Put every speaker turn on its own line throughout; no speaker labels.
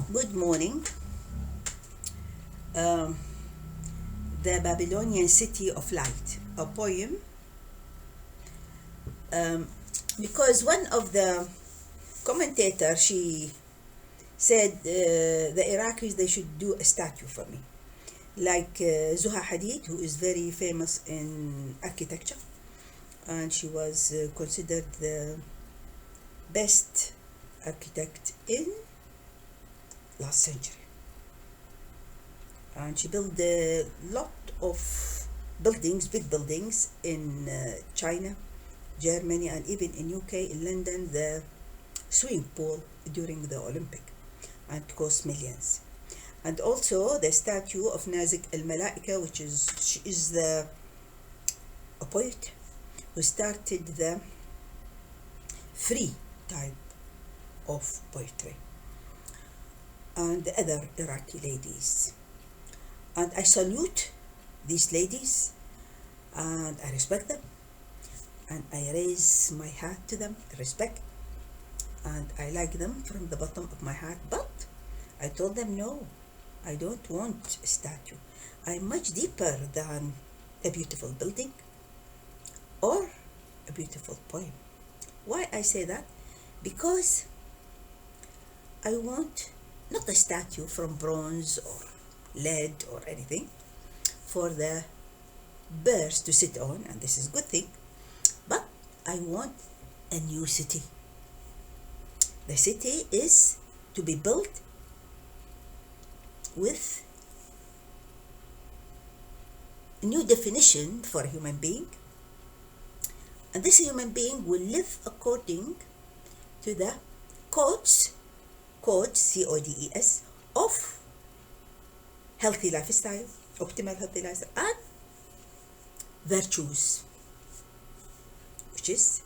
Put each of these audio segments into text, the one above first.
Good morning. Um, the Babylonian City of Light, a poem. Um, because one of the commentators, she said the Iraqis, they should do a statue for me. Like Zuha Hadid, who is very famous in architecture, and she was considered the best architect in last century. And she built a lot of buildings, big buildings in China, Germany, and even in UK, in London, the swimming pool during the Olympic, and it cost millions. And also the statue of Nazik al-Malaika, which is she is a poet who started the free type of poetry, and the other Iraqi ladies. And I salute these ladies, and I respect them, and I raise my hat to them, respect, and I like them from the bottom of my heart. But I told them, no, I don't want a statue. I'm much deeper than a beautiful building or a beautiful poem. Why I say that? Because I want not a statue from bronze or lead or anything for the birds to sit on, and this is a good thing, but I want a new city. The city is to be built with a new definition for a human being, and this human being will live according to the codes, CODES, of healthy lifestyle, optimal healthy lifestyle, and virtues, which is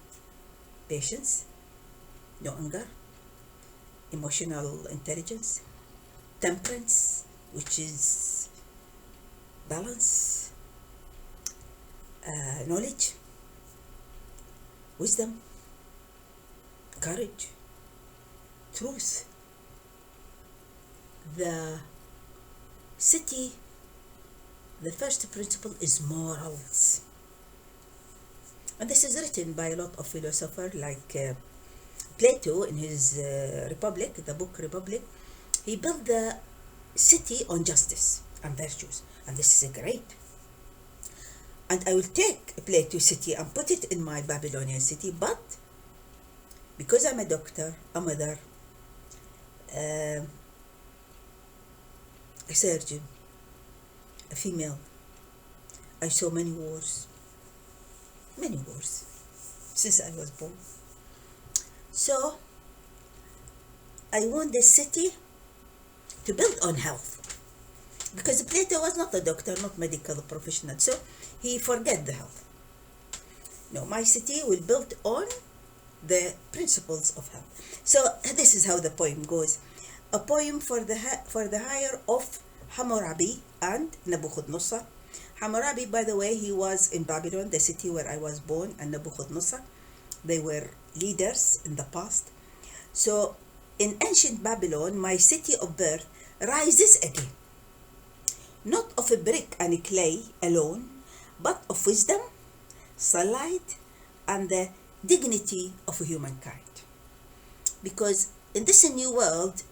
patience, no anger, emotional intelligence, temperance, which is balance, knowledge, wisdom, courage, truth. The city, the first principle is morals. And this is written by a lot of philosophers like Plato in his Republic, the book Republic. He built the city on justice and virtues, and this is great. And I will take Plato's city and put it in my Babylonian city, but because I'm a doctor, a mother, a surgeon, a female, I saw many wars since I was born. So I want the city to build on health, because Plato was not a doctor, not medical professional, so he forget the health. No, my city will build on the principles of health. So this is how the poem goes. A poem for the hire of Hammurabi and Nebuchadnezzar. Hammurabi, by the way, he was in Babylon, the city where I was born, and Nebuchadnezzar, they were leaders in the past. So in ancient Babylon, my city of birth rises again, not of a brick and a clay alone, but of wisdom, sunlight, and the dignity of humankind. Because in this new world,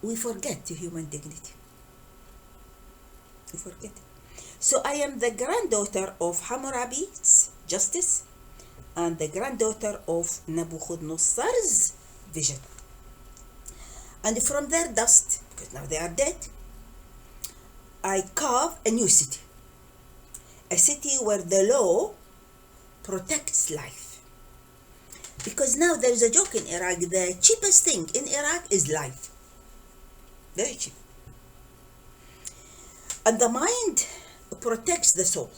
we forget the human dignity. We forget it. So I am the granddaughter of Hammurabi's justice and the granddaughter of Nebuchadnezzar's vision. And from their dust, because now they are dead, I carve a new city. A city where the law protects life. Because now there is a joke in Iraq, the cheapest thing in Iraq is life. Very cheap. And the mind protects the soul,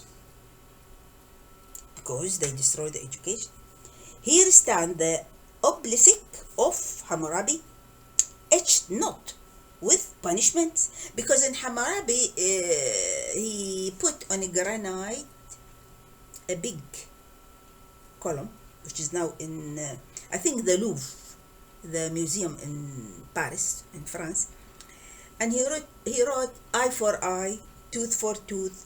because they destroy the education. Here stand the obelisk of Hammurabi, etched not with punishments, because in Hammurabi he put on a granite a big column, which is now in I think the Louvre the museum in Paris, in France, and he wrote eye for eye, tooth for tooth,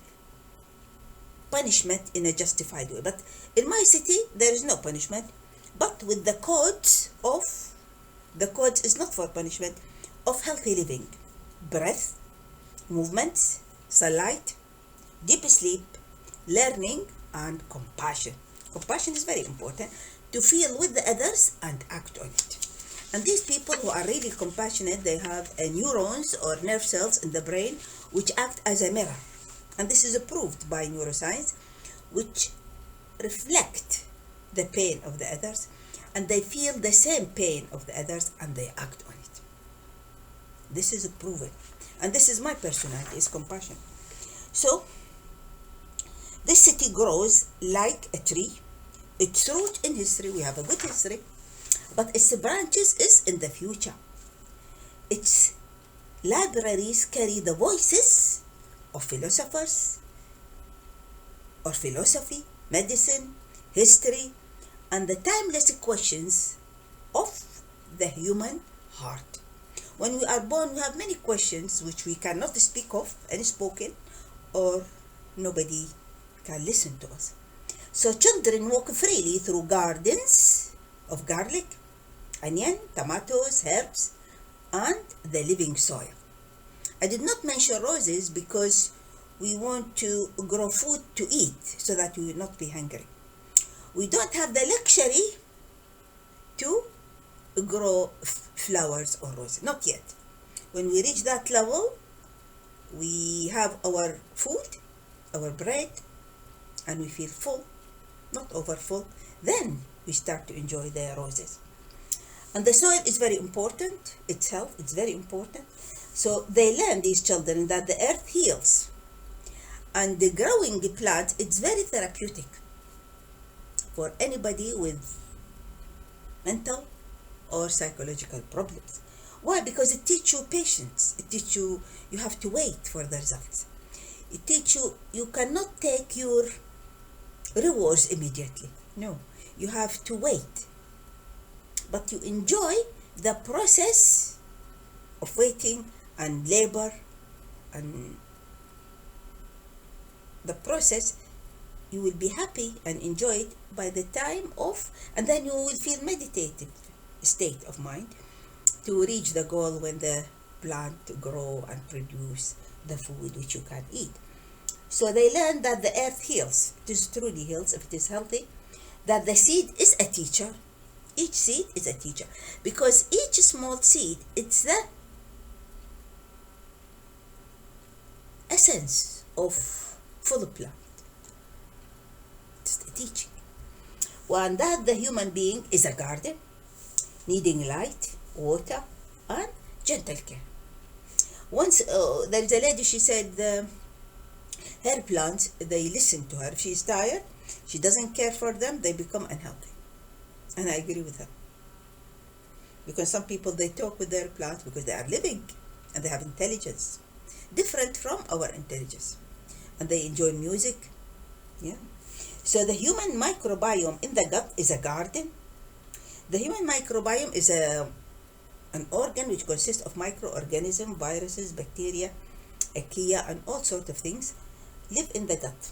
punishment in a justified way. But in my city, there is no punishment. But with the codes is not for punishment, of healthy living, breath, movements, sunlight, deep sleep, learning, and compassion. Compassion is very important, to feel with the others and act on it. And these people who are really compassionate, they have neurons or nerve cells in the brain which act as a mirror. And this is approved by neuroscience, which reflect the pain of the others, and they feel the same pain of the others and they act on it. This is proven. And this is my personality, is compassion. So, this city grows like a tree. Its root in history, we have a good history, but its branches is in the future. Its libraries carry the voices of philosophers or philosophy, medicine, history, and the timeless questions of the human heart. When we are born, we have many questions which we cannot speak of, unspoken, or nobody can listen to us. So children walk freely through gardens of garlic, onion, tomatoes, herbs, and the living soil. I did not mention roses because we want to grow food to eat so that we will not be hungry. We don't have the luxury to grow flowers or roses, not yet. When we reach that level, we have our food, our bread, and we feel full, not overfull. Then we start to enjoy the roses. And the soil is very important, its health is very important. So they learn, these children, that the earth heals. And the growing plants, it's very therapeutic for anybody with mental or psychological problems. Why? Because it teaches you patience. It teaches you, you have to wait for the results. It teaches you, you cannot take your rewards immediately. No, you have to wait. But you enjoy the process of waiting and labor, and the process, you will be happy and enjoy it by the time of, and then you will feel meditative state of mind to reach the goal when the plant grow and produce the food which you can eat. So they learn that the earth heals. It is truly heals if it is healthy. That the seed is a teacher. Each seed is a teacher, because each small seed, it's the essence of full plant. It's the teaching. And that the human being is a garden, needing light, water, and gentle care. Once there is a lady, she said her plants, they listen to her. If she is tired, she doesn't care for them, they become unhealthy. And I agree with her. Because some people, they talk with their plants because they are living and they have intelligence, different from our intelligence. And they enjoy music. Yeah. So the human microbiome in the gut is a garden. The human microbiome is an organ which consists of microorganisms, viruses, bacteria, archaea, and all sorts of things live in the gut.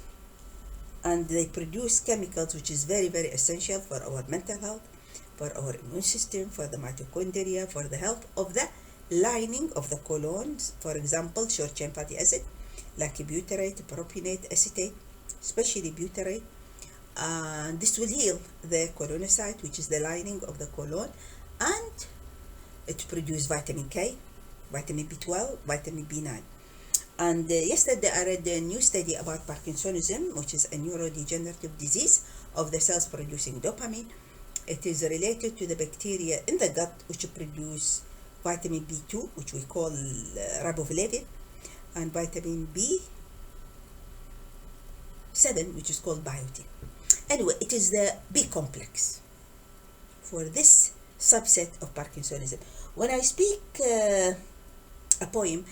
And they produce chemicals which is very, very essential for our mental health, for our immune system, for the mitochondria, for the health of the lining of the colon. For example, short-chain fatty acid like butyrate, propionate, acetate, especially butyrate. This will heal the colonocyte, which is the lining of the colon, and it produces vitamin K, vitamin B12, vitamin B9. And yesterday I read a new study about Parkinsonism, which is a neurodegenerative disease of the cells producing dopamine. It is related to the bacteria in the gut which produce vitamin B2, which we call riboflavin, and vitamin B7, which is called biotin. Anyway, it is the B complex for this subset of Parkinsonism. When I speak a poem,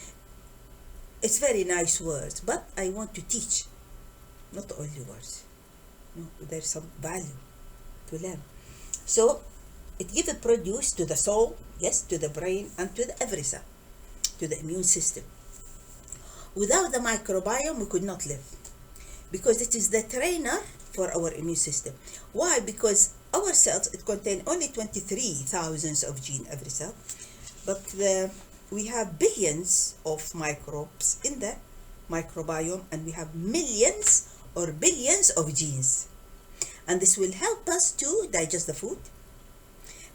it's very nice words, but I want to teach, not only words. No, there's some value to learn. So It gives a produce to the soul, yes, to the brain, and to the every cell, to the immune system. Without the microbiome, we could not live, because it is the trainer for our immune system. Why? Because our cells, it contain only 23,000 of gene every cell, but we have billions of microbes in the microbiome, and we have millions or billions of genes. And this will help us to digest the food,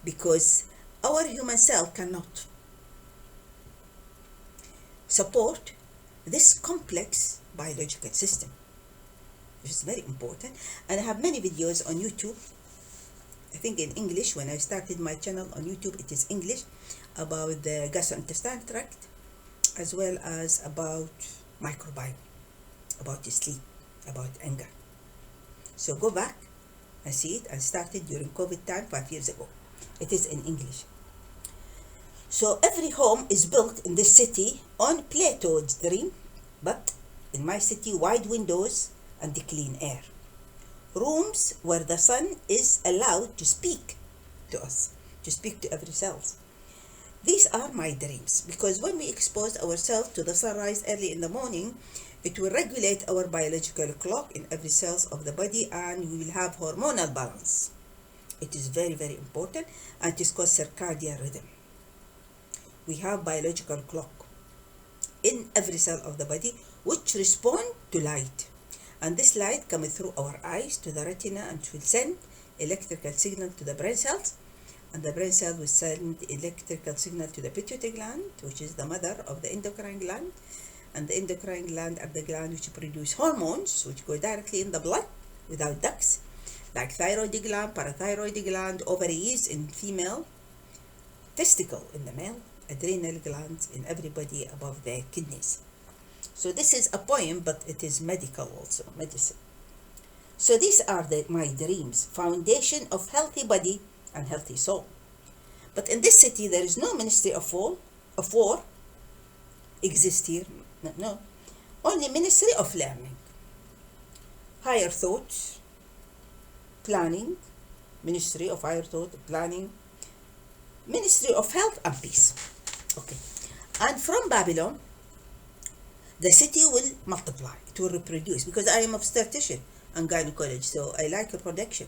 because our human cell cannot support this complex biological system, which is very important. And I have many videos on YouTube, I think in English. When I started my channel on YouTube, it is English, about the gastrointestinal tract, as well as about microbiome, about sleep, about anger. So go back and see it. I started during COVID time 5 years ago. It is in English. So every home is built in this city on Plato's dream, but in my city, wide windows and the clean air. Rooms where the sun is allowed to speak to us, to speak to every cell. These are my dreams, because when we expose ourselves to the sunrise early in the morning, it will regulate our biological clock in every cell of the body, and we will have hormonal balance. It is very, very important, and it is called circadian rhythm. We have biological clock in every cell of the body which respond to light, and this light comes through our eyes to the retina and will send electrical signal to the brain cells, and the brain cell will send electrical signal to the pituitary gland, which is the mother of the endocrine gland, and the endocrine gland are the gland which produce hormones which go directly in the blood without ducts, like thyroid gland, parathyroid gland, ovaries in female, testicle in the male, adrenal glands in everybody above the kidneys. So this is a poem, but it is medical also, medicine. So these are my dreams, foundation of healthy body and healthy soul. But in this city, there is no ministry of war exists here. No. Only ministry of learning, higher thoughts, planning, ministry of higher thought, planning, ministry of health and peace. Okay. And from Babylon, the city will multiply, it will reproduce, because I am obstetrician and gynecologist, so I like reproduction,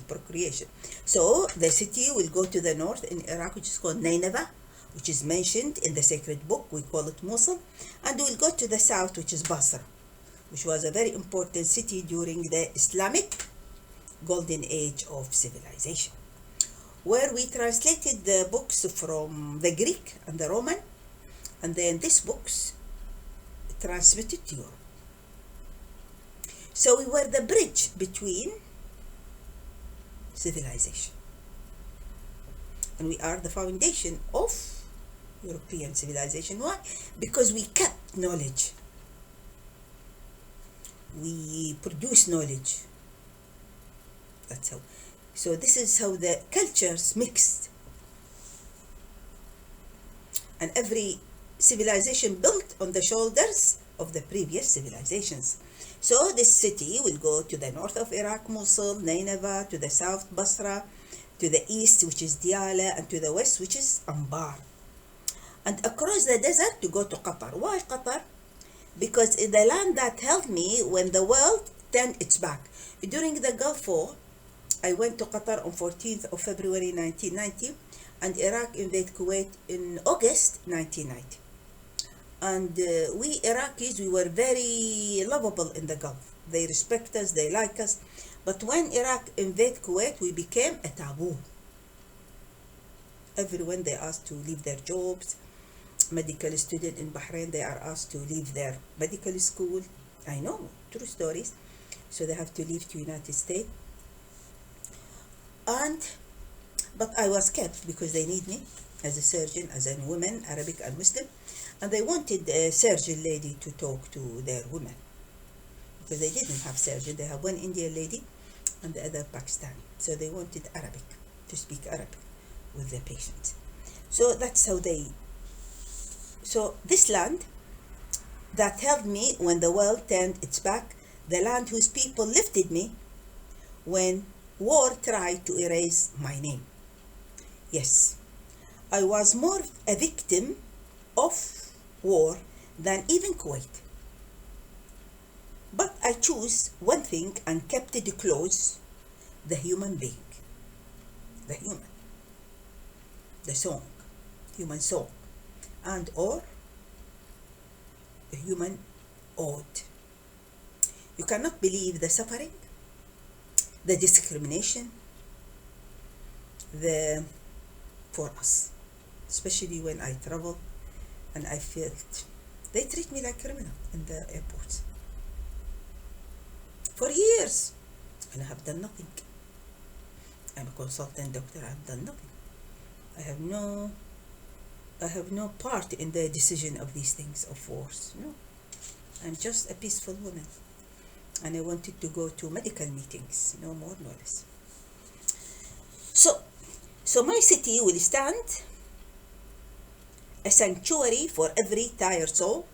procreation. So the city will go to the north in Iraq, which is called Nineveh, which is mentioned in the sacred book, we call it Mosul, and we'll go to the south, which is Basra, which was a very important city during the Islamic golden age of civilization, where we translated the books from the Greek and the Roman, and then these books transmitted to Europe. So we were the bridge between civilization, and we are the foundation of European civilization. Why? Because we kept knowledge, we produce knowledge. That's how. So this is how the cultures mixed, and every civilization built on the shoulders of the previous civilizations. So this city will go to the north of Iraq, Mosul, Nineveh, to the south, Basra, to the east, which is Diyala, and to the west, which is Anbar, and across the desert to go to Qatar. Why Qatar? Because it's the land that held me when the world turned its back. During the Gulf War, I went to Qatar on 14th of February 1990, and Iraq invaded Kuwait in August 1990. And we Iraqis, we were very lovable in the Gulf. They respect us, they like us. But when Iraq invaded Kuwait, we became a taboo. Everyone, they asked to leave their jobs. Medical student in Bahrain, they are asked to leave their medical school. I know, true stories. So they have to leave to United States. But I was kept because they need me as a surgeon, as a woman, Arabic and Muslim, and they wanted a surgeon lady to talk to their women, because they didn't have surgeon. They have one Indian lady and the other Pakistani. So they wanted Arabic, to speak Arabic with their patients. So that's how so this land that held me when the world turned its back, the land whose people lifted me when war tried to erase my name. Yes, I was more a victim of war than even Kuwait. But I chose one thing and kept it close: the human being, the human, the song, human song, and or the human ode. You cannot believe the suffering, the discrimination, for us, especially when I travel and I felt they treat me like criminal in the airports for years, and I have done nothing. I'm a consultant doctor. I have done nothing. I have no part in the decision of these things, of wars. No, I'm just a peaceful woman, and I wanted to go to medical meetings, no more, no less. So my city will stand a sanctuary for every tired soul,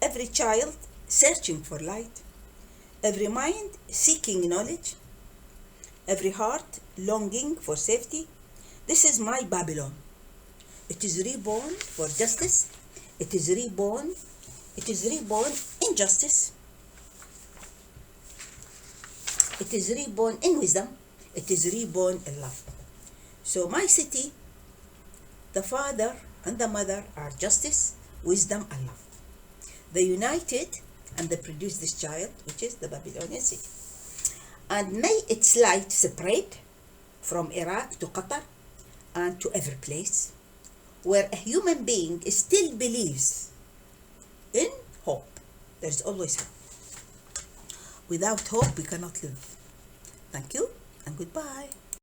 every child searching for light, every mind seeking knowledge, every heart longing for safety. This is my Babylon. It is reborn for justice. It is reborn in justice. It is reborn in wisdom. It is reborn in love. So my city, the father and the mother are justice, wisdom, and love. They united and they produced this child, which is the Babylonian city. And may its light spread from Iraq to Qatar and to every place where a human being still believes in hope. There is always hope. Without hope, we cannot live. Thank you.